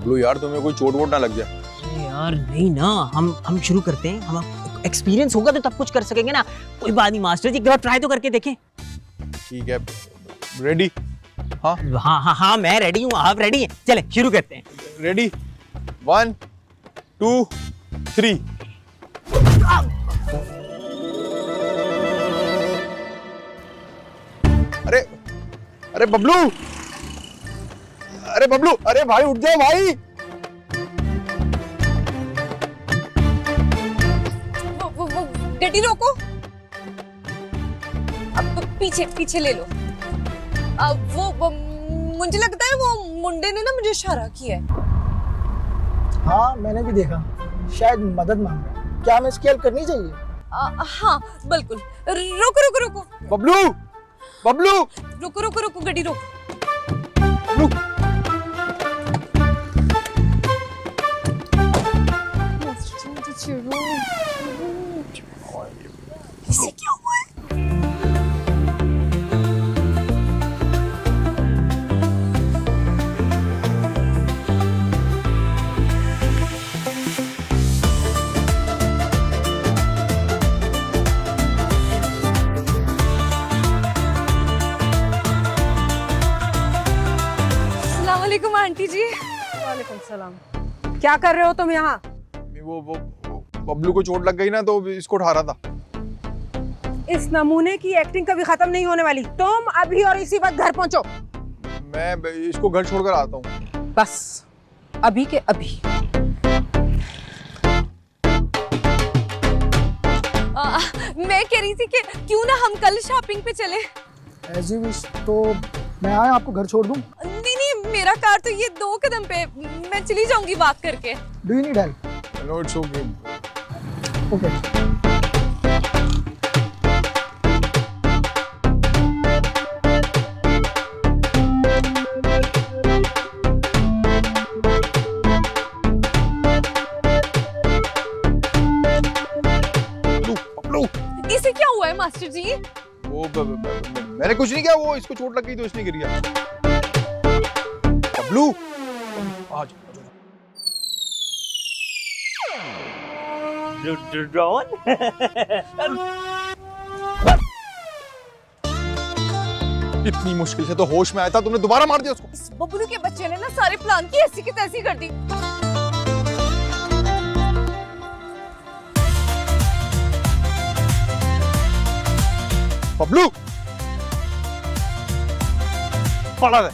बबलू यार तुम्हें कोई चोट वोट ना लग जाए। अरे यार नहीं ना, हम शुरू करते हैं, हम एक्सपीरियंस होगा तो तब कुछ कर सकेंगे ना। कोई बात नहीं मास्टर जी, एक बार ट्राई तो करके देखें। ठीक है, रेडी? हाँ हाँ हाँ हाँ मैं रेडी हूँ, आप रेडी हैं? चले शुरू करते हैं। रेडी, 1 2 3। अरे अरे बबलू, अरे बबलू, अरे भाई उठ जाओ भाई। वो गड्डी रोको। अब पीछे पीछे ले लो। अब वो मुझे लगता है वो मुंडे ने ना मुझे इशारा किया है। हाँ मैंने भी देखा, शायद मदद मांग रहा है। क्या हमें इसकी हेल्प करनी चाहिए? हाँ बिल्कुल। रुको रुको रुको बबलू, बबलू, रुको रुको रुको गड्डी रोको। रुक। इसे क्या हुआ है? अस्सलाम वालेकुम आंटी जी। वालेकुम सलाम। क्या कर रहे हो तुम यहाँ? वो बबलू को चोट लग गई ना तो इसको उठा रहा था। इस नमूने की एक्टिंग कभी खत्म नहीं होने वाली। तुम अभी और इसी वक्त घर पहुंचो। मैं इसको घर छोड़कर आता हूँ। बस अभी के अभी। मैं कह रही थी कि क्यों ना हम कल शॉपिंग पे चले। As you wish. तो मैं आया आपको घर छोड़ दूं? नहीं नहीं, मेरा कार तो ये 2 कदम पे, मैं चली जाऊंगी वॉक करके। Do you need help? No it's okay. Okay. इसे क्या हुआ है मास्टर जी? वो मैंने कुछ नहीं किया, वो इसको चोट लग गई तो इसने गिर गया। बबलू आ जा। इतनी मुश्किल से तो होश में आया था, तुमने दोबारा मार दिया उसको। इस बबलू के बच्चे ने ना सारे प्लान की ऐसी की तैसी कर दी। बबलू पड़ा है।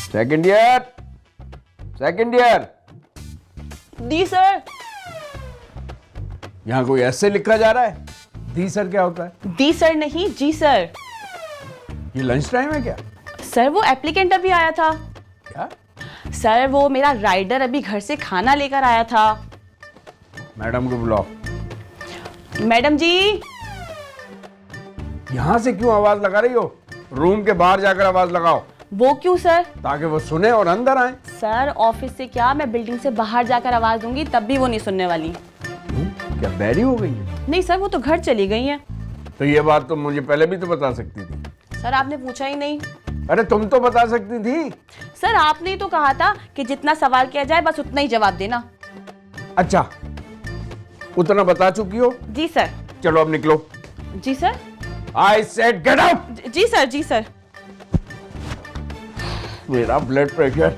Second year, second year. दी सर। यहाँ कोई ऐसे लिखा जा रहा है? दी सर क्या होता है? दी सर नहीं, जी सर। ये लंच टाइम है क्या? सर वो एप्लीकेंट अभी आया था। क्या? सर वो मेरा राइडर अभी घर से खाना लेकर आया था। मैडम को बुलाओ। मैडम जी। यहाँ से क्यों आवाज लगा रही हो? रूम के बाहर जाकर आवाज लगाओ। वो क्यों सर? ताकि वो सुने और अंदर आए। सर ऑफिस से क्या, मैं बिल्डिंग से बाहर जाकर आवाज दूंगी तब भी वो नहीं सुनने वाली। क्या बैरी हो गई है? नहीं सर, वो तो घर चली गई हैं। तो ये बात तुम मुझे पहले भी तो बता सकती थी। सर आपने पूछा ही नहीं। अरे तुम तो बता सकती थी। सर आपने ही तो कहा था कि जितना सवाल किया जाए बस उतना ही जवाब देना। अच्छा, उतना बता चुकी हो? जी सर। चलो अब निकलो। जी sir. I said get out. जी सर, जी सर। मेरा ब्लड प्रेशर।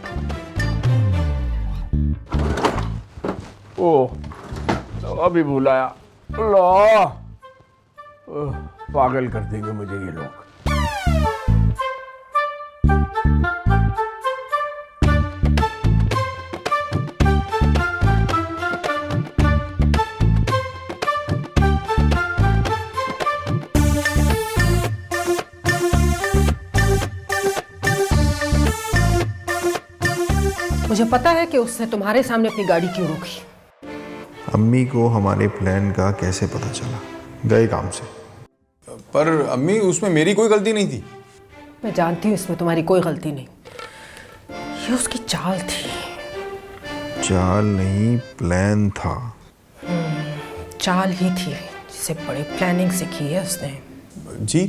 ओह, दवा भी भूलाया। लो, पागल कर देंगे मुझे ये लोग। मुझे पता है कि उसने तुम्हारे सामने अपनी गाड़ी क्यों रोकी। अम्मी को हमारे प्लान का कैसे पता चला? गए काम से। पर अम्मी उसमें मेरी कोई गलती नहीं थी। मैं जानती हूँ इसमें तुम्हारी कोई गलती नहीं, ये उसकी चाल थी। चाल नहीं, प्लान था। चाल ही थी जिसे बड़ी प्लानिंग से की है उसने। जी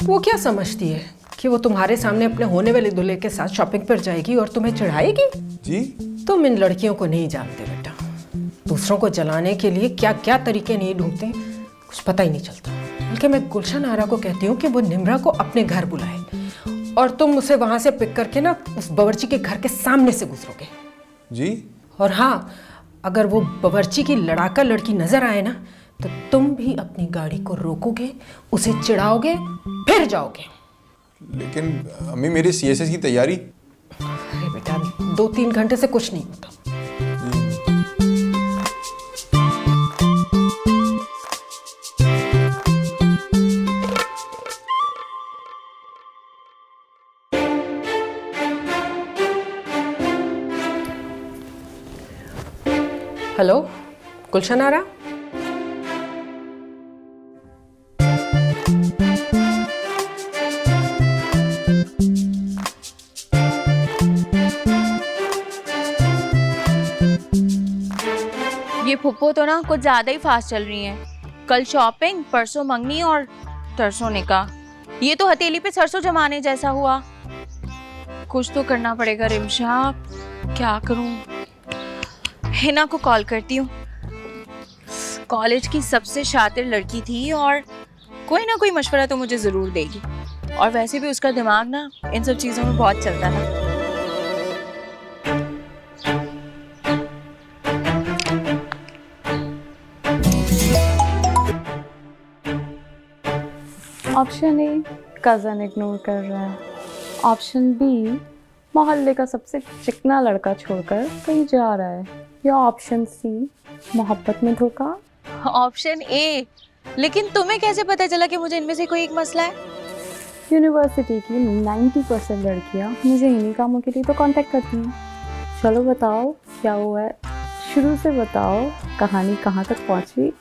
वो क्या समझती है कि वो तुम्हारे सामने अपने होने वाले दूल्हे के साथ शॉपिंग पर जाएगी और तुम्हें चढ़ाएगी? जी तुम इन लड़कियों को नहीं जानते बेटा। दूसरों को जलाने के लिए क्या क्या तरीके नहीं ढूंढते, कुछ पता ही नहीं चलता। बल्कि मैं गुलशन आरा को कहती हूँ कि वो निम्रा को अपने घर बुलाए और तुम उसे वहां से पिक करके ना उस बावर्ची के घर के सामने से गुजरोगे। जी। और हाँ, अगर वो बावर्ची की लड़ाका लड़की नजर आए ना तो तुम भी अपनी गाड़ी को रोकोगे, उसे चिढ़ाओगे, फिर जाओगे। लेकिन अम्मी मेरी सीएसएस की तैयारी। अरे बेटा, 2-3 घंटे से कुछ नहीं होता। हेलो, गुलशन आरा? ये फुप्पो तो ना कुछ ज्यादा ही फास्ट चल रही हैं। कल शॉपिंग, परसों मंगनी और तरसों निकाह। ये तो हथेली पे सरसों जमाने जैसा हुआ। कुछ तो करना पड़ेगा रिमशा, क्या करूं? हिना को कॉल करती हूँ। कॉलेज की सबसे शातिर लड़की थी और कोई ना कोई मशवरा तो मुझे जरूर देगी। और वैसे भी उसका दिमाग ना इन सब चीजों में बहुत चलता था। ऑप्शन ए, कज़न इग्नोर कर रहा है। ऑप्शन बी, मोहल्ले का सबसे चिकना लड़का छोड़कर कहीं जा रहा है। या ऑप्शन सी, मोहब्बत में धोखा। ऑप्शन ए, लेकिन तुम्हें कैसे पता चला कि मुझे इनमें से कोई एक मसला है? यूनिवर्सिटी की 90% लड़कियां मुझे इन्हीं कामों के लिए तो कांटेक्ट करती हैं। चलो बताओ क्या हुआ है, शुरू से बताओ, कहानी कहाँ तक पहुँची।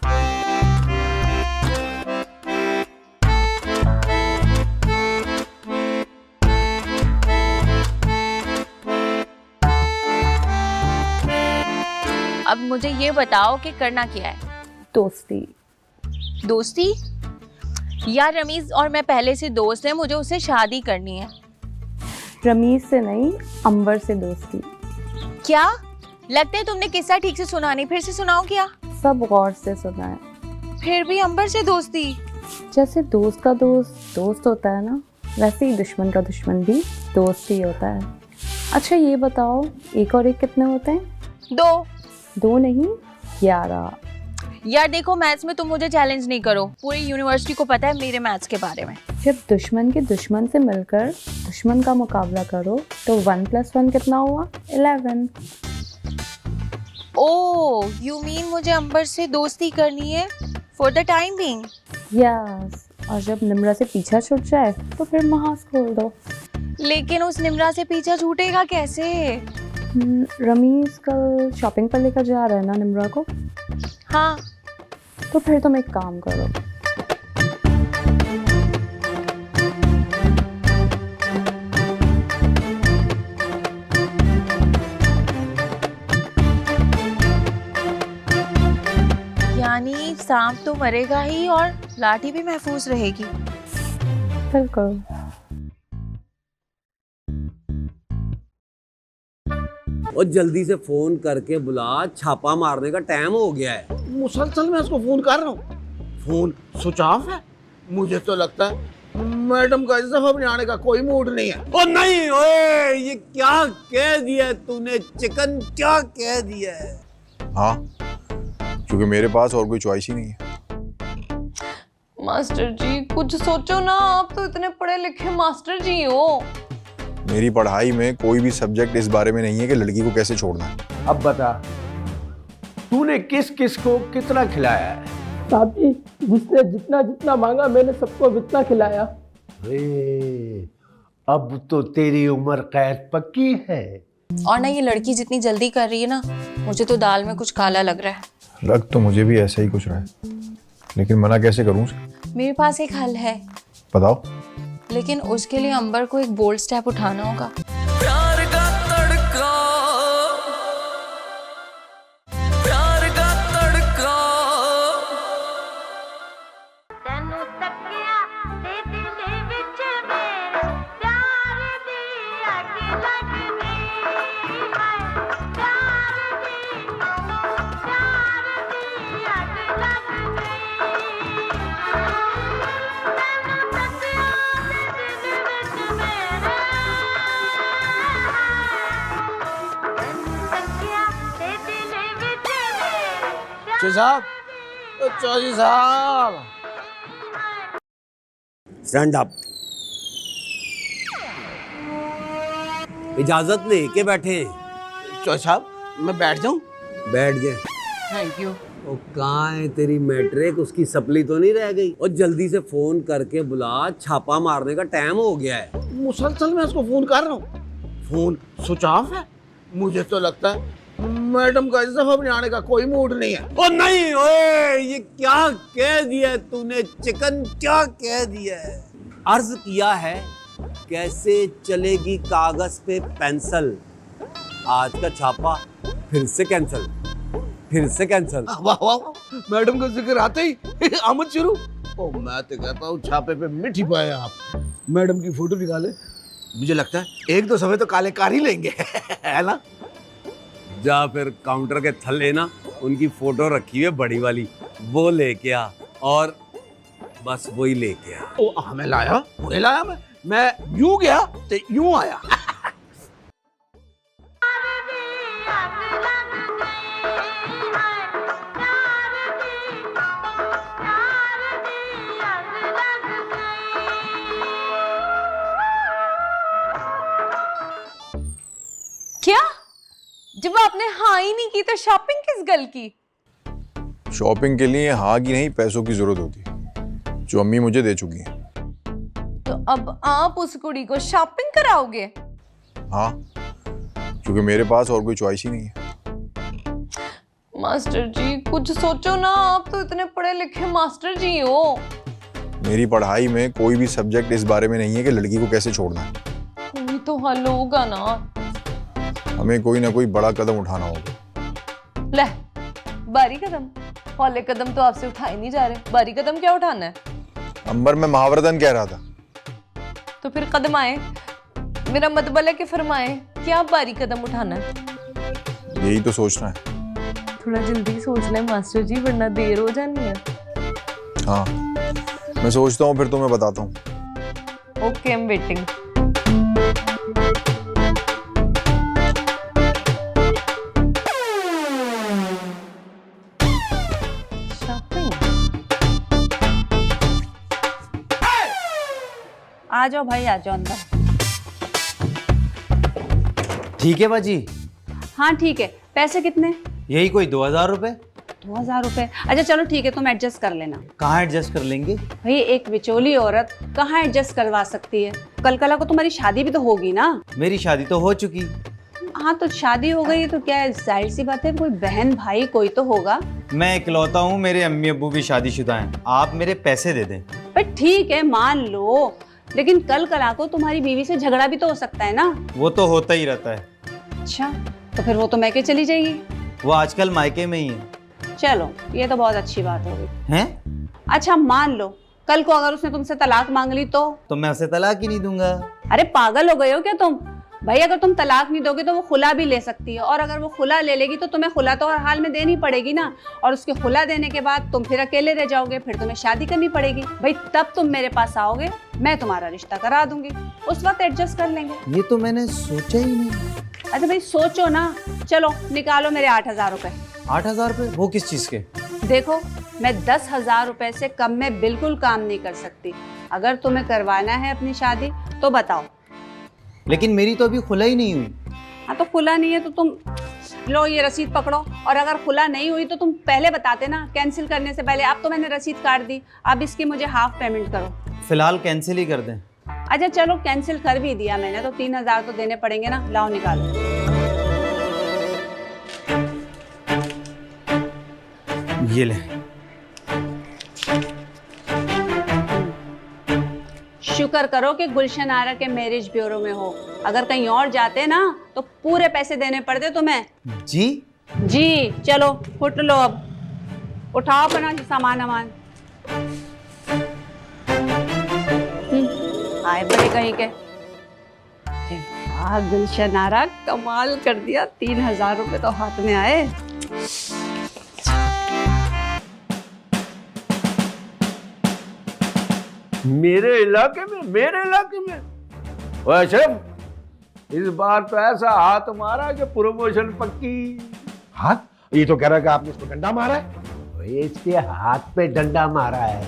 अब मुझे ये बताओ कि करना क्या है? दोस्ती। दोस्ती? यार रमीज और मैं पहले से दोस्त हैं, मुझे उससे शादी करनी है। रमीज से नहीं, अंबर से दोस्ती। क्या? लगता है तुमने किस्सा ठीक से सुना नहीं, फिर से सुनाओ क्या? सब गौर से सुना है। फिर भी अंबर से दोस्ती? जैसे दोस्त का दोस्त दोस्त होता है ना, वैसे ही दुश्मन का दुश्मन भी दोस्त ही होता है। अच्छा ये बताओ, एक और एक कितने होते हैं? 2। 2 नहीं, 11। यार देखो, मैथ्स में तुम मुझे चैलेंज नहीं करो। पूरी यूनिवर्सिटी को पता है मेरे मैथ्स के बारे में। जब दुश्मन के दुश्मन से मिलकर दुश्मन का मुकाबला करो तो 1 + 1 कितना हुआ? 11। ओह, यू मीन मुझे अंबर से दोस्ती करनी है for the time being? Yes, और जब निम्रा से पीछा छूट जाए तो फिर महाज खोल दो। लेकिन उस निम्रा से पीछा छूटेगा कैसे? रमीज कल शॉपिंग पर लेकर जा रहा है ना निम्रा को? हाँ। तो फिर तुम एक काम करो, यानी सांप तो मरेगा ही और लाठी भी महफूज रहेगी। बिल्कुल। और जल्दी से फोन करके बुला, छापा मारने का टाइम हो गया है। मुसलसल मैं उसको फोन कर रहा हूँ, फोन स्विच ऑफ है। मुझे तो लगता है मैडम का इस दफा भी आने का कोई मूड नहीं है। ओ नहीं, ओए ये क्या कह दिया तूने? चिकन क्या कह दिया है? हाँ, क्योंकि मेरे पास और कोई चॉइस ही नहीं है। मास्टर जी कुछ सोचो ना, आप तो इतने पढ़े लिखे मास्टर जी हो। मेरी पढ़ाई में कोई भी सब्जेक्ट इस बारे में नहीं है कि लड़की को कैसे छोड़ना है। अब बता, तूने किस किस को कितना खिलाया है? साहब जी, जिसने जितना जितना मांगा मैंने सबको उतना खिलाया। अब तो तेरी उम्र कैद पक्की है। और ना ये लड़की जितनी जल्दी कर रही है ना, मुझे तो दाल में कुछ काला लग रहा है। लग तो मुझे भी ऐसा ही कुछ रहा है, लेकिन मना कैसे करूं उसे? मेरे पास एक हल है। बताओ। लेकिन उसके लिए अंबर को एक बोल्ड स्टेप उठाना होगा। प्यार का तड़का, प्यार का तड़का। तेनू तकिया ते चौधरी साहब स्टैंड अप। इजाजत लेके बैठे। चौधरी साहब मैं बैठ जाऊं? बैठ जाए। Thank you. और कहाँ है तेरी मैट्रिक? उसकी सप्ली तो नहीं रह गई? और जल्दी से फोन करके बुला, छापा मारने का टाइम हो गया है। मुसलसल मैं उसको फोन कर रहा हूँ, फोन स्विच ऑफ है। मुझे तो लगता है मैडम का इस दफा अपने आने का कोई मूड नहीं है। ओ नहीं, ओए ये क्या कह दिया तूने? चिकन क्या कह दिया है? अर्ज किया है कैसे चलेगी कागज पे पेंसिल। आज का छापा फिर से कैंसिल, फिर से कैंसिल। वाह वाह, मैडम का जिक्र आते ही आमद शुरू। ओ मैं तो कहता हूँ छापे पे मिट ही पाए आप। मैडम की फोटो निकाले, मुझे लगता है एक दो समय तो काले कार ही लेंगे है ना? जा फिर काउंटर के थल्ले ना उनकी फोटो रखी है बड़ी वाली, वो लेके आ। और बस वही लेके आ। ओ हमें लाया, उन्हें लाया। मैं यूं गया तो यूं आया। क्या? जब आपने हाँ ही नहीं की तो शॉपिंग किस गल की? शॉपिंग के लिए हाँ की नहीं, पैसों की जरूरत होती है जो अम्मी मुझे दे चुकी हैं। तो अब आप उस कुड़ी को शॉपिंग कराओगे? हाँ, क्योंकि मेरे पास और कोई चॉइस ही नहीं है। मास्टर जी कुछ सोचो ना, आप तो इतने पढ़े लिखे मास्टर जी हो। मेरी पढ़ाई में कोई भी सब्जेक्ट इस बारे में नहीं है कि लड़की को कैसे छोड़ना है। कोई तो हल होगा ना। हमें कोई ना कोई बड़ा कदम उठाना होगा। ले, बारी कदम? हौले कदम तो आपसे उठाए नहीं जा रहे, बारी कदम क्या उठाना है? अंबर में महावरतन कह रहा था। तो फिर कदम आए। मेरा मतलब है कि फरमाए क्या बारी कदम उठाना है? यही तो सोचना है। थोड़ा जल्दी सोच ले मास्टर जी, वरना देर हो जानी है। हाँ, मैं सोचता हूँ, फिर तुम्हें बताता हूँ। Okay, I am waiting. आ जाओ भाई, आ जाओ अंदर। ठीक है बाजी। हाँ ठीक है। पैसे कितने? यही कोई 2000 रुपए। 2000 रुपए? अच्छा चलो ठीक है, तुम एडजस्ट कर लेना। कहाँ एडजस्ट कर लेंगे? भाई एक विचोली औरत कहाँ एडजस्ट करवा सकती है? कल कला को तुम्हारी शादी भी तो होगी ना? मेरी शादी तो हो चुकी। हाँ तो शादी हो गई तो क्या है, जाहिर सी बात है कोई बहन भाई कोई तो होगा। मैं इकलौता हूँ, मेरे अम्मी अब्बू भी शादीशुदा हैं। आप मेरे पैसे दे दें। पर ठीक है मान लो, लेकिन कल कला को तुम्हारी बीवी से झगड़ा भी तो हो सकता है ना? वो तो होता ही रहता है। अच्छा, तो फिर वो तो मैके चली जाएगी। वो आजकल मायके में ही है। चलो ये तो बहुत अच्छी बात हो गई। हैं? अच्छा मान लो कल को अगर उसने तुमसे तलाक मांग ली तो मैं उसे तलाक ही नहीं दूंगा। अरे पागल हो गए हो क्या तुम? भाई अगर तुम तलाक नहीं दोगे तो वो खुला भी ले सकती है, और अगर वो खुला ले लेगी तो तुम्हें खुला तो हर हाल में देनी पड़ेगी ना। और उसके खुला देने के बाद तुम फिर अकेले रह जाओगे, फिर तुम्हें शादी करनी पड़ेगी। भाई तब तुम मेरे पास आओगे, मैं तुम्हारा रिश्ता करा दूंगी, उस वक्त एडजस्ट कर लेंगे। ये तो मैंने सोचा ही नहीं। अच्छा भाई सोचो ना। चलो निकालो मेरे 8000 रुपए। 8000 रुपए? वो किस चीज के? देखो मैं 10,000 रुपए से कम में बिल्कुल काम नहीं कर सकती। अगर तुम्हें करवाना है अपनी शादी तो बताओ। लेकिन मेरी तो अभी खुला ही नहीं हुई। हाँ तो खुला नहीं है तो तुम लो ये रसीद पकड़ो, और अगर खुला नहीं हुई तो तुम पहले बताते ना, कैंसिल करने से पहले। अब तो मैंने रसीद काट दी, अब इसकी मुझे हाफ पेमेंट करो। फिलहाल कैंसिल ही कर दें। अच्छा चलो कैंसिल कर भी दिया मैंने तो 3000 तो देने पड़ेंगे ना। लाओ निकालो। ये ले। शुक्र करो कि गुलशन आरा के मैरिज ब्यूरो में हो, अगर कहीं और जाते ना तो पूरे पैसे देने पड़ते तुम्हें। जी जी चलो फुट लो, अब उठाओ अपना सामान वामान। आए बड़े कहीं के। गुलशन आरा कमाल कर दिया, 3000 रुपए तो हाथ में आए। मेरे इलाके में वैसे इस बार तो ऐसा हाथ मारा कि प्रमोशन पक्की। हाथ? ये तो कह रहा है कि आपने इसको डंडा मारा है। भाई इसके हाथ पे डंडा मारा है।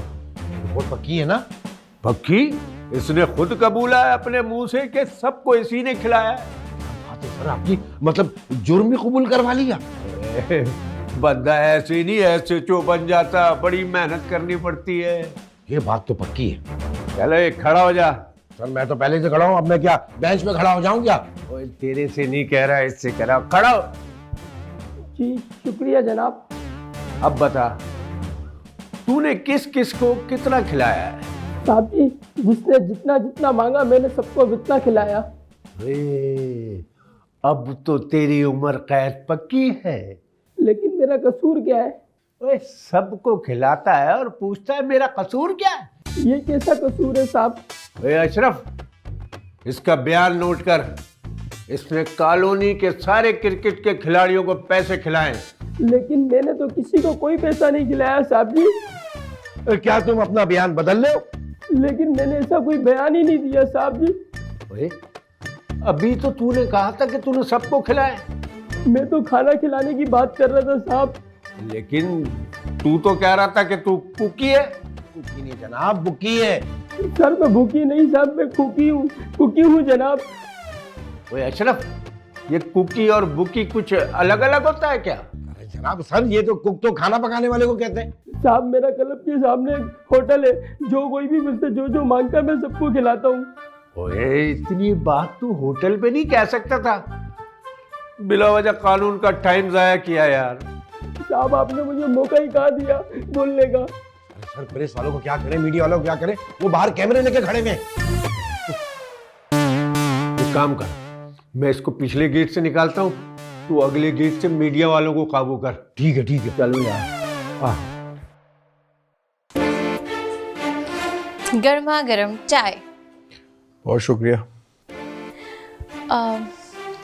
बहुत पक्की है ना? पक्की? इसने खुद कबूला है अपने मुंह से कि सबको इसी ने खिलाया है। हाँ तो सर आपकी मतलब जुर्म भी कबूल करवा लिया? बंदा ऐसे नहीं ऐसे चो बन जाता, बड़ी मेहनत करनी पड़ती है। ये बात तो पक्की है। चलो एक खड़ा हो जा। सर मैं तो पहले से खड़ा हूँ, अब मैं क्या बेंच पे खड़ा हो जाऊं क्या? ओए तेरे से नहीं कह रहा, इससे कह रहा, खड़ा हो। जी शुक्रिया जनाब। अब बता, तूने किस किस को कितना खिलाया है? साहब जी जिसने जितना जितना मांगा मैंने सबको उतना खिलाया। अब तो तेरी उम्र कैद पक्की है। लेकिन मेरा कसूर क्या है? ओए सबको खिलाता है और पूछता है मेरा कसूर क्या है? ये कैसा कसूर है साहब? ओए अशरफ, इसका बयान नोट कर। इसने कॉलोनी के सारे क्रिकेट के खिलाड़ियों को पैसे खिलाए। लेकिन मैंने तो किसी को कोई पैसा नहीं खिलाया साहब जी। क्या तुम अपना बयान बदल ले? लेकिन मैंने ऐसा कोई बयान ही नहीं दिया साहब जी। ओए अभी तो तूने कहा था कि तूने सबको खिलाए। मैं तो खाना खिलाने की बात कर रहा था साहब। लेकिन तू तो कह रहा था कि तू कुकी है। कुकी नहीं जनाब, बुकी है। सर मैं भूखी नहीं साहब, मैं कुकी हूँ जनाब। ओए अशरफ, ये कुकी और बुकी कुछ अलग अलग होता है क्या? अरे जनाब सर ये तो कुक तो खाना पकाने वाले को कहते हैं। साहब मेरा क्लब के सामने एक होटल है, जो कोई भी मुझसे जो जो मांगता है मैं सबको खिलाता हूँ। ओए इतनी बात तू होटल पे नहीं कह सकता था। बिला वजह कानून का टाइम जाया किया यार। साहब आपने मुझे मौका ही कहाँ दिया बोलने का। अरे सर प्रेस वालों को क्या करें, मीडिया वालों को क्या करें, वो बाहर कैमरे लेके खड़े हुए। एक काम कर, मैं इसको पिछले गेट से निकालता हूँ, तू अगले गेट से मीडिया वालों को काबू कर। ठीक है चलो यार। गर्मा गर्म चाय। बहुत शुक्रिया।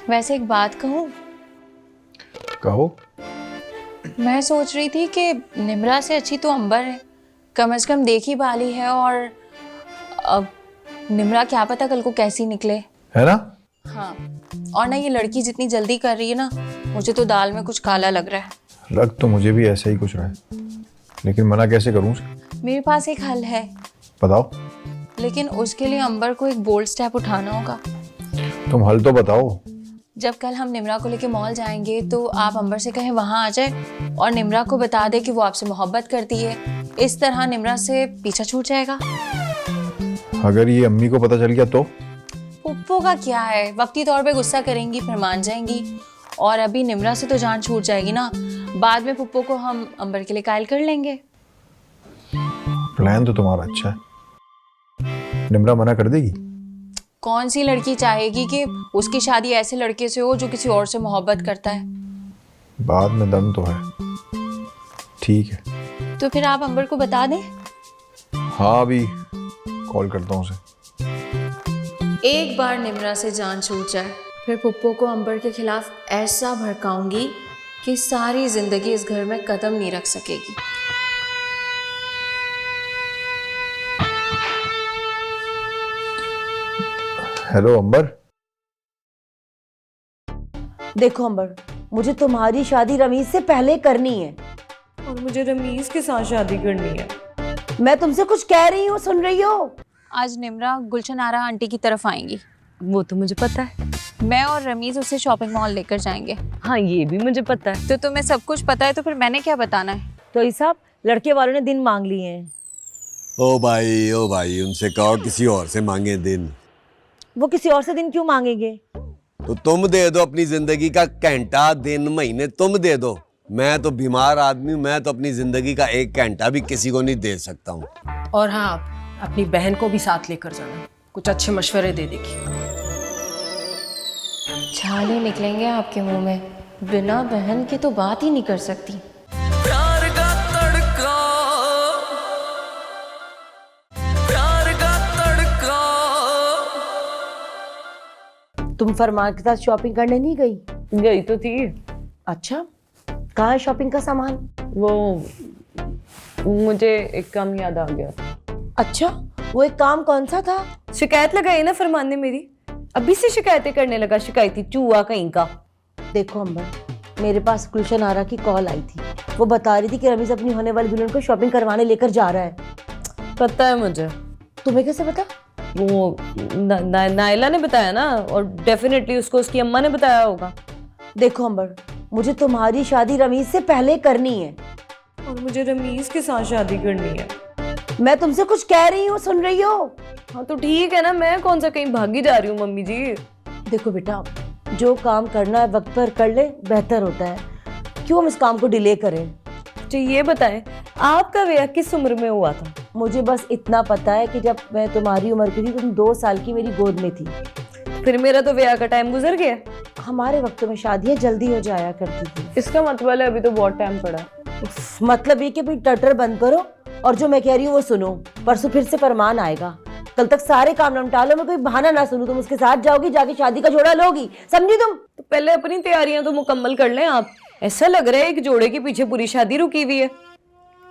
वैसे एक बात कहूँ? कहो। मैं सोच रही थी कि निम्रा से अच्छी तो अंबर है, कम से कम देखी भाली है। और अब निम्रा क्या पता कल को कैसी निकले, है ना? हाँ। और ना ये लड़की जितनी जल्दी कर रही है ना, मुझे तो दाल में कुछ काला लग रहा है। लग तो मुझे भी ऐसा ही कुछ रहा है, लेकिन मना कैसे करूं उसे? मेरे पास एक हल है। बताओ। लेकिन उसके लिए अंबर को एक बोल्ड स्टेप उठाना होगा। तुम हल तो बताओ। जब कल हम निम्रा को लेके मॉल जाएंगे तो आप अंबर से कहें वहां आ जाए और निम्रा को बता दे कि वो आपसे मोहब्बत करती है। इस तरह निम्रा से पीछा छूट जाएगा। अगर ये अम्मी को पता चल गया तो? पुप्पो का क्या है, वक्ती तौर पे गुस्सा करेंगी फिर मान जाएंगी। और अभी निम्रा से तो जान छूट जाएगी ना, बाद में पुप्पो को हम अंबर के लिए कायल कर लेंगे। प्लान तो तुम्हारा अच्छा है। निम्रा मना कर देगी? कौन सी लड़की चाहेगी कि उसकी शादी ऐसे लड़के से हो जो किसी और से मोहब्बत करता है? बाद में दम तो है। ठीक है, तो फिर आप अंबर को बता दें। हाँ अभी कॉल करता हूँ उसे। एक बार निम्रा से जान छूट जाए फिर पुप्पो को अंबर के खिलाफ ऐसा भड़काऊंगी कि सारी जिंदगी इस घर में कदम नहीं रख सकेगी। हेलो अंबर। देखो अंबर, मुझे तुम्हारी शादी रमीज से पहले करनी है। और मुझे रमीज के साथ शादी करनी है। मैं तुमसे कुछ कह रही हूँ, सुन रही हो? आज निम्रा गुलशन आरा आंटी की तरफ आएंगी। वो तो मुझे पता है। मैं और रमीज उसे शॉपिंग मॉल लेकर जाएंगे। हाँ ये भी मुझे पता है। तो तुम्हें सब कुछ पता है तो फिर मैंने क्या बताना है? तो ये साहब लड़के वालों ने दिन मांग लिए हैं। ओ भाई उनसे कहो किसी और से मांगे दिन। वो किसी और से दिन क्यों मांगेंगे? तो तुम दे दो अपनी जिंदगी का घंटा, दिन, महीने तुम दे दो। मैं तो बीमार आदमी हूँ, मैं तो अपनी जिंदगी का एक घंटा भी किसी को नहीं दे सकता हूँ। और हाँ, अपनी बहन को भी साथ लेकर जाना, कुछ अच्छे मशवरे दे देगी। छाले निकलेंगे आपके मुंह में, बिना बहन के तो बात ही नहीं कर सकती। प्यार का तड़का, प्यार का तड़का। तुम फरमान के साथ शॉपिंग करने नहीं गई? गई तो थी। अच्छा, कहाँ है शॉपिंग का सामान? वो मुझे एक काम याद आ गया। अच्छा, वो एक काम कौन सा था? शिकायत लगाई ना फरमान ने मेरी, अभी से शिकायतें करने लगा, शिकायती चूहा कहीं का। देखो अंबर, मेरे पास गुलशन आरा की कॉल आई थी वो बता रही थी कि रमीज अपनी होने वाली दुल्हन को शॉपिंग करवाने लेकर जा रहा है। पता है मुझे। तुम्हें कैसे पता? वो नायला ने बताया ना, और डेफिनेटली उसको उसकी अम्मा ने बताया होगा। देखो अंबर, मुझे तुम्हारी शादी रमीज से पहले करनी है। और मुझे रमीज के साथ शादी करनी है। मैं तुमसे कुछ कह रही हूँ, सुन रही हो? हाँ तो ठीक है ना, मैं कौन सा कहीं भागी जा रही हूँ मम्मी जी। देखो बेटा, जो काम करना है वक्त पर कर ले, बेहतर होता है। क्यों हम इस काम को डिले करें? तो ये बताएं, आपका ब्याह किस उम्र में हुआ था? मुझे बस इतना पता है कि जब मैं तुम्हारी उम्र की थी, तुम 2 साल की मेरी गोद में थी। फिर मेरा तो ब्याह का टाइम गुजर गया। हमारे वक्त में शादियां जल्दी हो जाया करती थी। इसका मतलब है अभी तो बहुत टाइम पड़ा। मतलब ये कि भाई टटर बंद करो और जो मैं कह रही हूँ वो सुनो। परसों फिर से फरमान आएगा, कल तक सारे काम निपटा लो, मैं कोई बहाना ना सुनूं। तुम उसके साथ जाओगी, जाके शादी का जोड़ा लोगी, समझी तुम? तो पहले अपनी तैयारियां तो मुकम्मल कर लें आप। ऐसा लग रहा है एक जोड़े के पीछे पूरी शादी रुकी हुई है,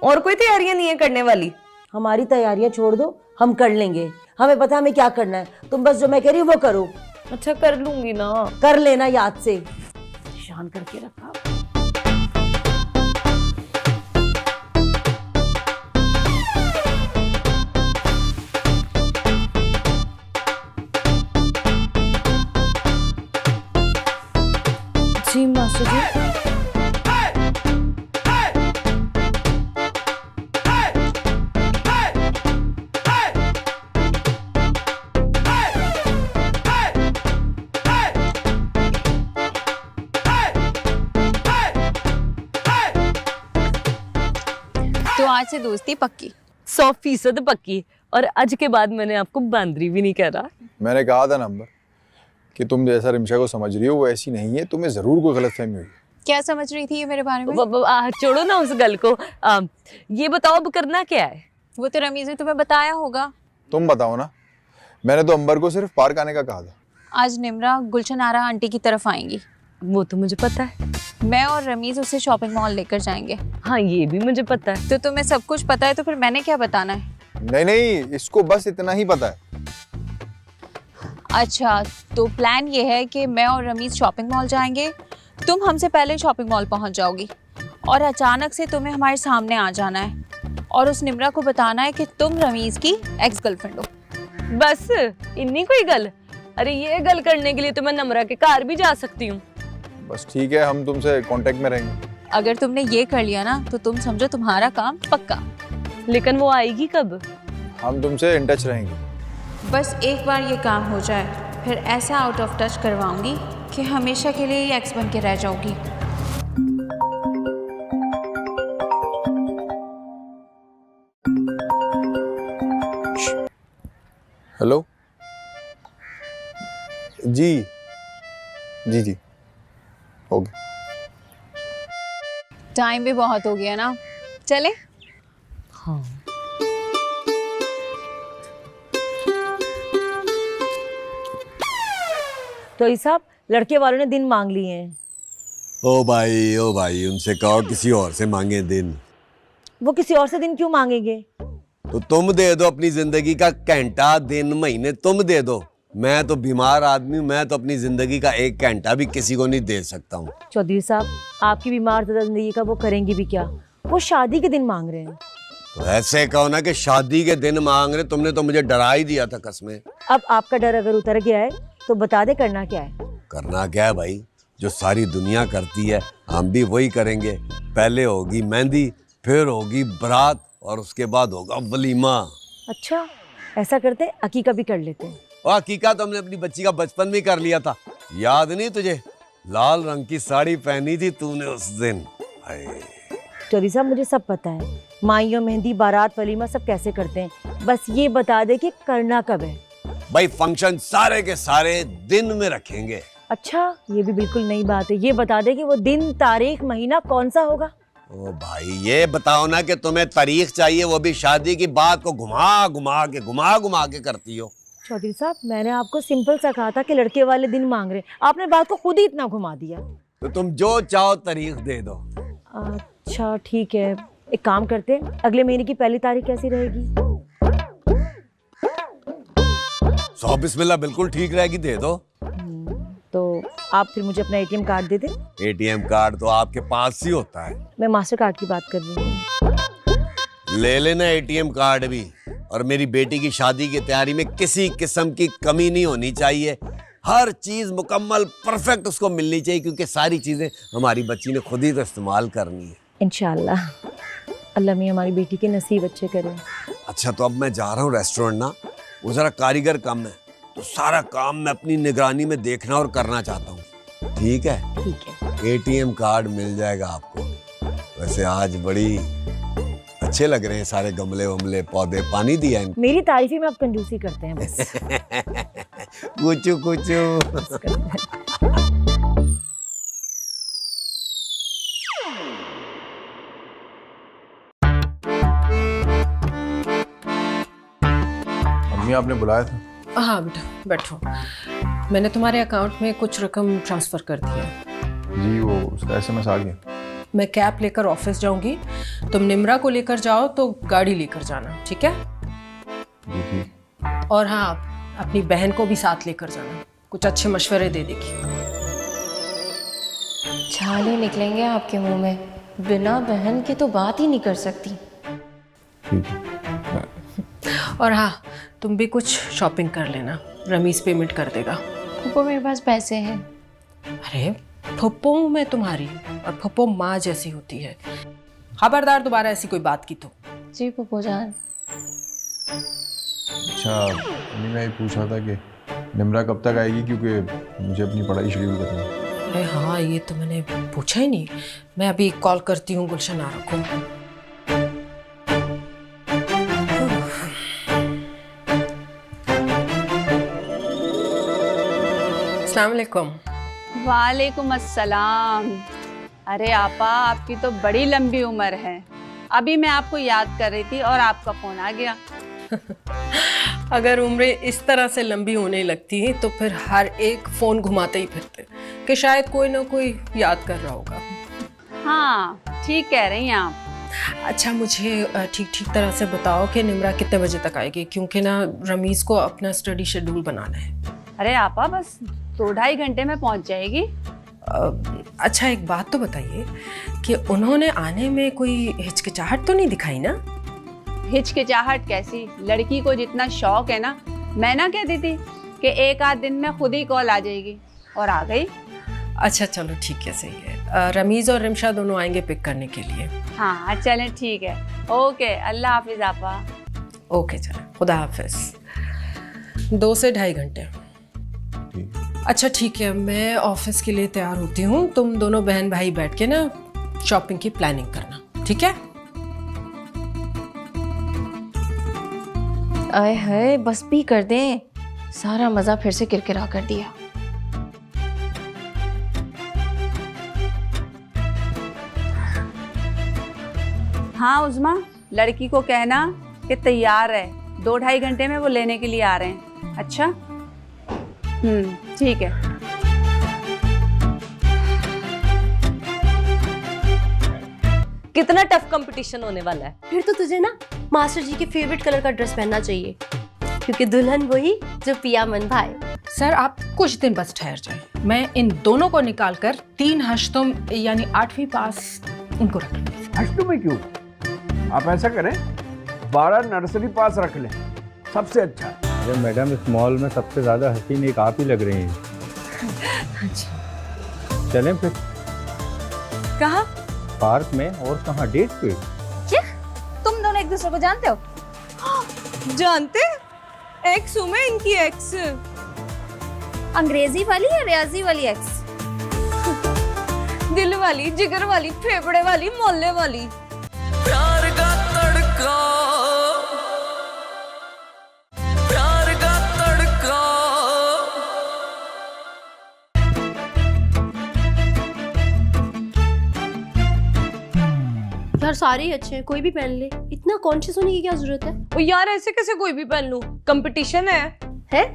और कोई तैयारियां नहीं है करने वाली। हमारी तैयारियां छोड़ दो, हम कर लेंगे। हमें पता है हमें क्या करना है, तुम बस जो मैं कह रही हूँ वो करो। अच्छा कर लूंगी ना। कर लेना याद से। शान करके रखा। जी मास्टर जी। तो आज से दोस्ती पक्की? 100% पक्की। और आज के बाद मैंने आपको बांदरी भी नहीं कहा। मैंने कहा था नंबर कि तुम जैसा रिमशा को समझ रही हो वो ऐसी नहीं है, तुम्हें जरूर कोई गलतफहमी हुई। क्या समझ रही थी ये मेरे बारे में? छोड़ो ना उस गल को। ये बताओ अब करना क्या है? वो तो रमीज ने तुम्हें बताया होगा। तुम बताओ ना। मैंने तो अंबर को सिर्फ पार्क आने का कहा था। आज निम्रा गुलशन आरा आंटी की तरफ आएंगी। वो तो मुझे पता है। मैं और रमीज उसे शॉपिंग मॉल लेकर जाएंगे। हाँ ये भी मुझे पता है। तो तुम्हें सब कुछ पता है, तो फिर मैंने क्या बताना है? नहीं नहीं, इसको बस इतना ही पता है। अच्छा, तो प्लान ये है कि मैं और रमीज शॉपिंग मॉल जाएंगे, तुम हमसे पहले शॉपिंग मॉल पहुंच जाओगी और अचानक से तुम्हें हमारे सामने आ जाना है और उस निम्रा को बताना है कि तुम रमीज की एक्स गर्लफ्रेंड हो। बस इन्नी कोई गल? अरे ये गल करने के लिए तो मैं नम्रा के घर भी जा सकती हूँ। बस ठीक है, हम तुमसे कांटेक्ट में रहेंगे। अगर तुमने ये कर लिया ना तो तुम समझो तुम्हारा काम पक्का। लेकिन वो आएगी कब? हम तुमसे इन टच रहेंगे। बस एक बार ये काम हो जाए, फिर ऐसा आउट ऑफ टच करवाऊंगी कि हमेशा के लिए ये एक्स बन के रह जाओगी। हेलो जी जी जी ओके। टाइम भी बहुत हो गया ना, चले? हाँ। तो साहब, लड़के वालों ने दिन मांग लिए हैं। ओ भाई उनसे कहो किसी और से मांगे दिन। वो किसी और से दिन क्यों मांगेंगे? तो तुम दे दो अपनी जिंदगी का घंटा, दिन, महीने तुम दे दो। मैं तो बीमार आदमी हूँ, मैं तो अपनी जिंदगी का 1 घंटा भी किसी को नहीं दे सकता हूँ। चौधरी साहब, आपकी बीमार जिंदगी का वो करेंगी भी क्या? वो शादी के दिन मांग रहे हैं। तो ऐसे कहो ना कि शादी के दिन मांग रहे। तुमने तो मुझे डरा ही दिया था कसमें। अब आपका डर अगर उतर गया है तो बता दे करना क्या है? करना क्या है भाई, जो सारी दुनिया करती है हम भी वही करेंगे। पहले होगी मेहंदी, फिर होगी बारात और उसके बाद होगा वलीमा। अच्छा, ऐसा करते अकीका भी कर लेते हैं। और हकीकत हमने अपनी बच्ची का बचपन में कर लिया था, याद नहीं तुझे? लाल रंग की साड़ी पहनी थी तूने उस दिन। चौधरी साहब, मुझे सब पता है, माइयों, मेहंदी, बारात, वलीमा सब कैसे करते हैं। बस ये बता दे कि करना कब है। भाई फंक्शन सारे के सारे दिन में रखेंगे। अच्छा, ये भी बिल्कुल नई बात है। ये बता दे कि वो दिन, तारीख, महीना कौन सा होगा। ओ भाई ये बताओ ना कि तुम्हें तारीख चाहिए, वो भी शादी की बात को घुमा घुमा के करती हो। चौधरी साहब, मैंने आपको सिंपल सा कहा था कि लड़के वाले दिन मांग रहे, आपने बात को खुद ही इतना घुमा दिया। तो तुम जो चाहो तारीख दे दो। अच्छा ठीक है, एक काम करते हैं, अगले महीने की पहली तारीख कैसी रहेगी? सौ बिस्मिल्लाह, बिल्कुल ठीक रहेगी, दे दो। तो आप फिर मुझे अपना एटीएम कार्ड दे दें। एटीएम कार्ड तो आपके पास ही होता है। मैं मास्टर कार्ड की बात कर रही हूँ। ले लेना एटीएम कार्ड भी। और मेरी बेटी की शादी की तैयारी में किसी किस्म की कमी नहीं होनी चाहिए। हर चीज मुकम्मल परफेक्ट उसको मिलनी चाहिए, क्योंकि सारी चीजें हमारी बच्ची ने खुद ही तो इस्तेमाल करनी है। इंशाल्लाह अल्लाह मियां हमारी बेटी के नसीब अच्छे करे। अच्छा, तो अब मैं जा रहा हूँ रेस्टोरेंट ना, वो जरा कारीगर कम है, तो सारा काम मैं अपनी निगरानी में देखना और करना चाहता हूँ। ठीक है? ठीक है। एटीएम कार्ड मिल जाएगा आपको। वैसे आज बड़ी अच्छे लग रहे हैं सारे गमले वमले पौधे, पानी दिया है। मेरी तारीफी में आप कंजूसी करते हैं बस। कुचू कुचू। मम्मी आपने बुलाया था? हाँ बेटा बैठो। मैंने तुम्हारे अकाउंट में कुछ रकम ट्रांसफ़र कर दी है। जी वो उसका एसएमएस आ गया। मैं कैब लेकर ऑफिस जाऊंगी, तुम निम्रा को लेकर जाओ तो गाड़ी लेकर जाना, ठीक है? जी ठीक। और हाँ, अपनी बहन को भी साथ लेकर जाना, कुछ अच्छे मशवरे दे देगी। छाले निकलेंगे आपके मुंह में, बिना बहन के तो बात ही नहीं कर सकती। ठीक है। और हाँ, तुम भी कुछ शॉपिंग कर लेना, रमीज पेमेंट कर देगा। फूफो मेरे पास पैसे हैं। अरे फुप्पो मैं तुम्हारी, और फुप्पो माँ जैसी होती है। खबरदार दोबारा ऐसी कोई बात की तो। जी फूफो जान। अच्छा मम्मी, मैं ये पूछ रहा था कि निम्रा कब तक आएगी, क्योंकि मुझे अपनी पढ़ाई शेड्यूल करनी है। अरे हाँ, ये तो मैंने पूछा ही नहीं। मैं अभी कॉल करती हूँ गुलशन आरा को। अस्सलाम वालेकुम। वालेकुम अस्सलाम। अरे आपा, आपकी तो बड़ी लंबी उम्र है। अभी मैं आपको याद कर रही थी और आपका फोन आ गया। अगर उम्रें इस तरह से लंबी होने लगती तो फिर हर एक फोन घुमाते ही फिरते कि शायद कोई ना कोई याद कर रहा होगा। हाँ ठीक कह रही हैं आप। अच्छा, मुझे ठीक तरह से बताओ कि निम्रा कितने बजे तक आएगी, क्योंकि ना रमीज को अपना स्टडी शेड्यूल बनाना है। अरे आपा, बस 2-2.5 घंटे में पहुंच जाएगी। अच्छा एक बात तो बताइए कि उन्होंने आने में कोई हिचकिचाहट तो नहीं दिखाई ना? हिचकिचाहट कैसी, लड़की को जितना शौक है ना, मैं ना कहती थी कि एक आध दिन में खुद ही कॉल आ जाएगी, और आ गई। अच्छा चलो ठीक है, सही है। रमीज और रिमशा दोनों आएंगे पिक करने के लिए। हाँ चलें, ठीक है। ओके, अल्लाह हाफिज आपा। ओके चलो, खुदा हाफिज। 2 से 2.5 घंटे। अच्छा ठीक है, मैं ऑफिस के लिए तैयार होती हूँ। तुम दोनों बहन भाई बैठ के ना शॉपिंग की प्लानिंग करना, ठीक है? आए हाय, बस भी कर दें, सारा मजा फिर से किरकिरा कर दिया। हाँ उज़मा, लड़की को कहना कि तैयार है, 2-2.5 घंटे में वो लेने के लिए आ रहे हैं। अच्छा ठीक है। कितना टफ कंपटीशन होने वाला है। फिर तो तुझे ना मास्टर जी के फेवरेट कलर का ड्रेस पहनना चाहिए, क्योंकि दुल्हन वही जो पिया मन भाए। सर आप कुछ दिन बस ठहर जाएं, मैं इन दोनों को निकाल कर 3 हश्तों यानी 8वीं पास इनको रख लूँ। हश्तों में क्यों? आप ऐसा करें, 12 नर्सरी पास रख लें, सबसे अच्छा है। अरे मैडम, इस मॉल में सबसे ज्यादा हसीन एक आप ही लग रही हैं। चलें फिर। कहाँ? पार्क में। और कहाँ? डेट पे। क्या तुम दोनों एक दूसरे को जानते हो? जानते? एक्स हूँ मैं इनकी एक्स। अंग्रेजी वाली या रियाजी वाली एक्स? दिल वाली, जिगर वाली, फेफड़े वाली, मोहल्ले वाली। प्यार का तड़का, प्यार का तड़का। यार सारे ही अच्छे हैं, कोई भी पहन ले, इतना कॉन्शियस होने की क्या जरूरत है? ओ यार ऐसे कैसे कोई भी पहन लूं? कंपटीशन है?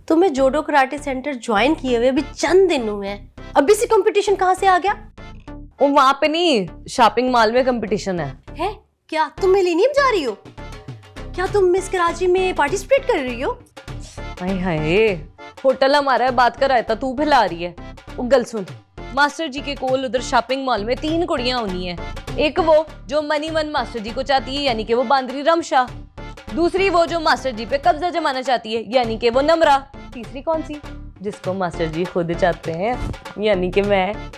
तुम्हें जोडो कराटे सेंटर ज्वाइन किए हुए अभी चंद दिन हुए हैं, अभी से कंपटीशन कहाँ से आ गया? वो वहां पे नहीं, शॉपिंग मॉल में कंपटीशन है। क्या तुम मिलेनियम जा रही हो? क्या तुम मिस कराची में पार्टिसिपेट कर रही हो? हाय हाय, होटल हमारा है, बात कर आया था, तू फैला रही है। वो गल सुन, मास्टर जी के कोल उधर शॉपिंग मॉल में 3 कुड़ियां होनी है। एक वो जो मनी मन मास्टर जी को चाहती है, यानी कि वो बांदरी रमशा। दूसरी वो जो मास्टर जी पे कब्जा जमाना चाहती है, यानी कि वो नम्रा। तीसरी कौन सी? जिसको मास्टर जी खुद चाहते हैं, यानी कि मैं।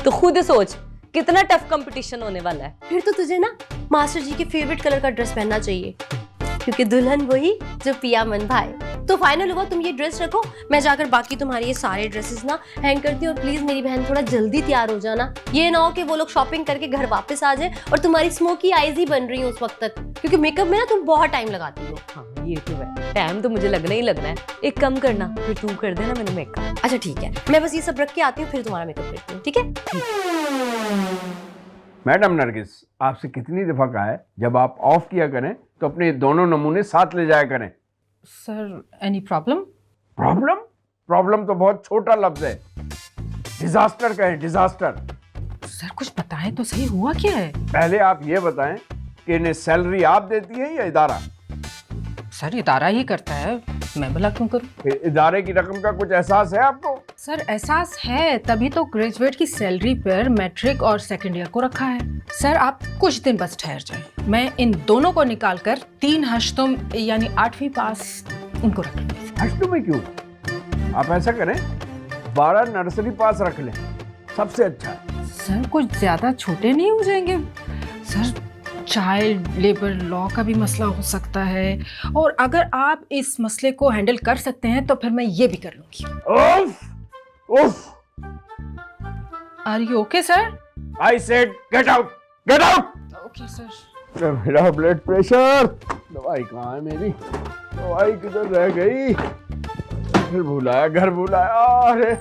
तो खुद सोच कितना टफ कंपटीशन होने वाला है। फिर तो तुझे ना मास्टर जी के फेवरेट कलर का ड्रेस पहनना चाहिए, क्योंकि दुल्हन वही जो पिया मन भाए। तो फाइनल हुआ, तुम ये ड्रेस रखो, मैं जाकर बाकी तुम्हारे ये सारे ड्रेसेस ना हैंग करती हूँ। और प्लीज मेरी बहन थोड़ा जल्दी तैयार हो जाना, ये ना हो कि वो लोग शॉपिंग करके घर वापस आ जाए और तुम्हारी स्मोकी आईज ही बन रही है उस वक्त तक, क्योंकि मेकअप में ना तुम बहुत टाइम लगाती हो। हाँ ये तो है, टाइम तो मुझे लगना ही लगना है। एक कम करना, फिर तू कर देना मैंने मेकअप। अच्छा ठीक है, मैं बस ये सब रख के आती हूँ, फिर तुम्हारा मेकअप करती हूँ, ठीक है? मैडम नरगिस, आपसे कितनी दफा कहा है जब आप ऑफ किया करें तो अपने दोनों नमूने साथ ले जाया करें। Sir any problem? Problem? Problem तो बहुत छोटा लफ्ज है, डिजास्टर कहें, डिजास्टर। सर कुछ बताएं तो सही, हुआ क्या है? पहले आप ये बताएं कि इन्हें सैलरी आप देती हैं या इदारा? सर इदारा ही करता है, मैं भला क्यों करूं? इदारे की रकम का कुछ एहसास है आपको? सर एहसास है, तभी तो ग्रेजुएट की सैलरी पर मैट्रिक और सेकंड ईयर को रखा है। सर आप कुछ दिन बस ठहर जाएं, मैं इन दोनों को निकाल कर 3 हश्तों यानी 8वीं पास उनको रख लूंगी। हश्तों में क्यों? आप ऐसा करें 12 नर्सरी पास रख लें, सबसे अच्छा है। सर कुछ ज्यादा छोटे नहीं हो जाएंगे? सर चाइल्ड लेबर लॉ का भी मसला हो सकता है, और अगर आप इस मसले को हैंडल कर सकते हैं तो फिर मैं ये भी कर लूंगी। उफ! Are you okay sir? I said get out, get out. Okay sir. मेरा ब्लड प्रेशर, दवाई कहाँ है मेरी? दवाई किधर रह गई? घर भुलाया, घर भुलाया। अरे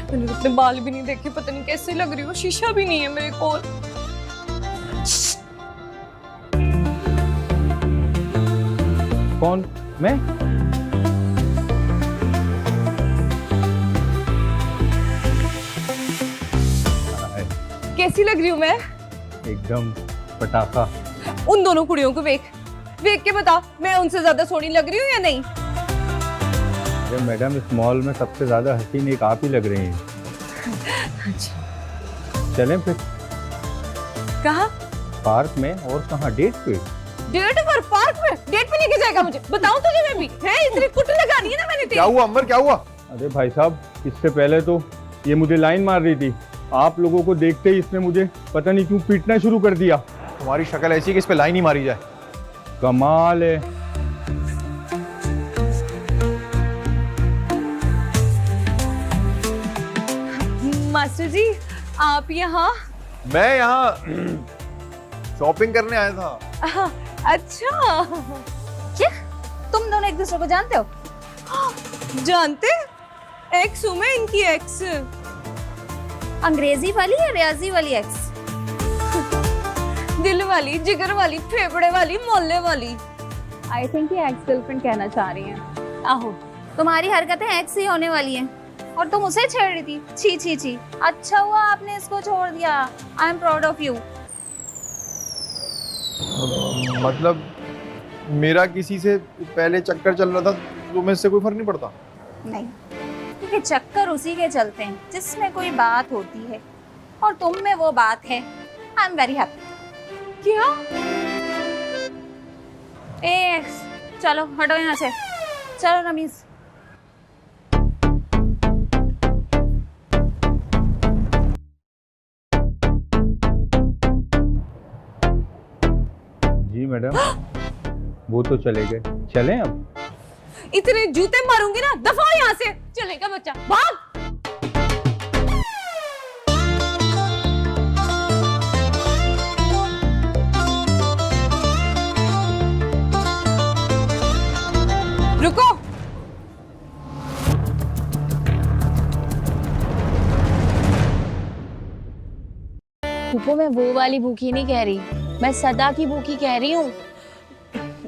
मैंने तो अपने बाल भी नहीं देखे, पता नहीं कैसे लग रही हो, शीशा भी नहीं है मेरे कोल। कौन? मैं? कैसी लग रही हूँ मैं? एकदम पटाखा। उन दोनों कुड़ियों को देख के बता, मैं उनसे ज्यादा सोहनी लग रही हूँ या नहीं? अरे मैडम, इस मॉल में सबसे ज्यादा हसीन एक आप ही लग रही हैं। अच्छा। चलें फिर? कहाँ? पार्क में। और कहाँ? डेट पे। डेट पर? पार्क में? डेट पे लेके जाएगा मुझे? बताऊं तुझे मैं भी? है इतनी कुट लगानी है ना मैंने तेरी। क्या हुआ अंबर, क्या हुआ? अरे भाई साहब, इससे पहले तो ये मुझे लाइन मार रही थी, आप लोगों को देखते ही इसने मुझे पता नहीं क्यों पीटना शुरू कर दिया। तुम्हारी शक्ल ऐसी कि इस पे लाइन ही मारी जाए। कमाल है। मास्टर जी आप यहाँ? मैं यहाँ शॉपिंग करने आया था। अच्छा, क्या तुम दोनों एक दूसरे को जानते हो? जानते? एक्स हूँ मैं इनकी एक्स। अंग्रेजी वाली या रियाजी वाली एक्स? दिल वाली, जिगर वाली, फेफड़े वाली, मोहल्ले वाली। आई थिंक ये एक्स गर्लफ्रेंड कहना चाह रही हैं। आहो, तुम्हारी हरकतें एक्स ही होने वाली हैं और तुम उसे छेड़ रही थी। छी छी छी, अच्छा हुआ आपने इसको छोड़ दिया। I am proud of you. मतलब मेरा किसी से पहले चक्कर चल रहा था, तो मैं इससे कोई फर्क नहीं पड़ता? नहीं, क्योंकि चक्कर उसी के चलते हैं जिसमें कोई बात होती है, और तुम में वो बात है। I am very happy. क्या? एक्स, चलो हटो यहाँ से। चलो रमीज। जी मैडम, वो तो चले गए। चलें अब? इतने जूते मारूंगी ना, दफा यहाँ से। चलेगा बच्चा, भाग। रुको। फूफो मैं वो वाली भूखी नहीं कह रही, मैं सदा की भूखी कह रही हूँ।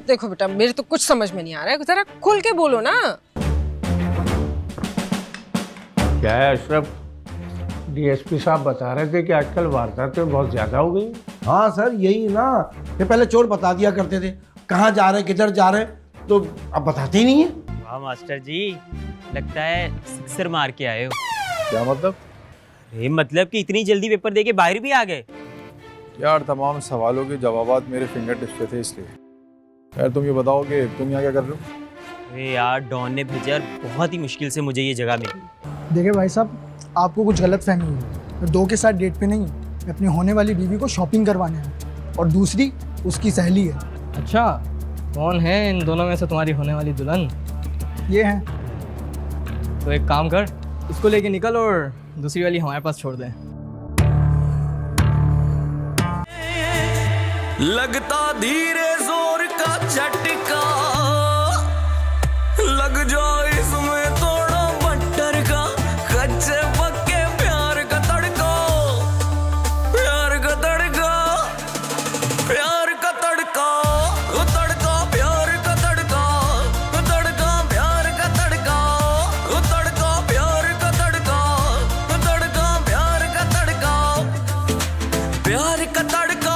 देखो बेटा, मेरे तो कुछ समझ में नहीं आ रहा है, जरा खुल के बोलो ना। क्या है अशरफ, डीएसपी साहब बता रहे थे कि आजकल वारदातें बहुत ज्यादा हो गई। हाँ सर, यही ना, ये पहले चोर बता दिया करते थे कहाँ जा रहे किधर जा रहे, तो अब बताते ही नहीं है। वाह मास्टर जी, लगता है सिक्सर मार के आए हो। क्या मतलब? अरे मतलब कि इतनी जल्दी पेपर देके बाहर भी आ गए। यार तमाम सवालों के जवाब मेरे फिंगर टिप्स पे थे इसलिए। यार तुम ये बताओ कि तुम यहाँ क्या कर रहे हो? अरे यार डॉन ने भेजा यार, बहुत ही मुश्किल से मुझे ये जगह मिली। देखिए भाई साहब, आपको कुछ गलत फहमी हुई है। मैं 2 के साथ डेट पे नहीं, मैं अपनी होने वाली बीवी को शॉपिंग करवाने है, और दूसरी उसकी सहेली है। अच्छा, कौन है इन दोनों में से तुम्हारी होने वाली दुल्हन? ये है। तो एक काम कर, इसको लेके निकल और दूसरी वाली हमारे पास छोड़ दे। लगता धीरे जोर का झटका, लग जाओ इसमें थोड़ा बटर का, कच्चे पक्के प्यार का तड़का, प्यार का तड़का, प्यार का तड़का, तड़का प्यार का तड़का, तड़का प्यार का तड़का, तड़का प्यार का तड़का, तड़का प्यार का तड़का, प्यार का तड़का।